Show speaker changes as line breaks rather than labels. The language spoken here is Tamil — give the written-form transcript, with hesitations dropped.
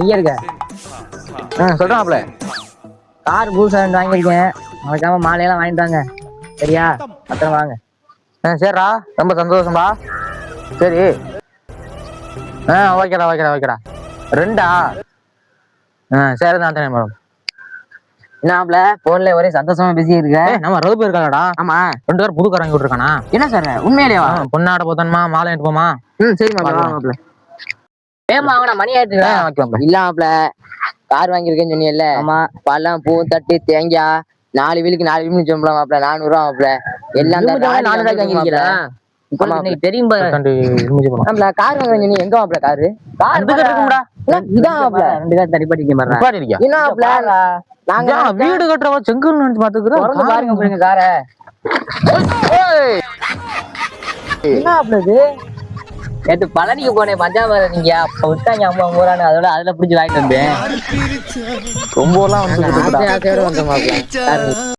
ஐயா இருக்க
சொல்றாப்ல.
கார் புதுசா வாங்கியிருக்கேன். மறக்காம மாலையெல்லாம் வாங்கிட்டு வாங்க. சரியா? பத்திரம் வாங்க.
சரிடா, ரொம்ப சந்தோஷம்டா. சரி. ஓகேடா. 2 சரிதான் மேடம்.
என்னாப்ல போன்ல ஒரே சந்தோஷமா பேசி இருக்க.
நம்ம ரவு இருக்காங்கடா.
ஆமா
2 பேரும் புது கார் வாங்கி விட்டுருக்கானா.
என்ன சார் உண்மையிலேவா?
பொண்ணாட போத்தன்மா மாலை எடுத்து போமா.
சரி மாப்ள. ஏமா அவனா மணி ஆயிட்டு
இல்லாமப்ல
கார் வாங்கியிருக்கேன்னு சொன்னீங்கல்ல. ஆமா. பழம் பூ தட்டு தேங்காய் 4 வீலுக்கு 4 வீலுக்கு சொல்லலாம் மாப்ள. 400 ரூபா மாப்ள. எல்லாம் 4 ரூபாய்க்கு வாங்கிருக்கீங்களா? தெரியும் கார் வாங்க நீ எங்க மாப்ள காரு? கார் இருக்கும்டா. இதான் மாப்ள 2 கார் தடிப்படிக்க மாட்டேன். என்ன மாப்ள நாங்க
வீடு கட்டுறவ செங்கல் நினைச்சு பாத்துக்கிறோம்.
பாருங்க போறீங்க காரை. என்ன மாப்ள இது? நேற்று பழனிக்கு போனேன் பஞ்சாபம். நீங்க அப்ப விட்டாங்க அம்மா ஊரானு அதோட அதுல பிடிச்சி வாங்கிட்டு வந்தேன்.
ரொம்ப எல்லாம் வந்து
ஆசையோட வந்த மாப்ள.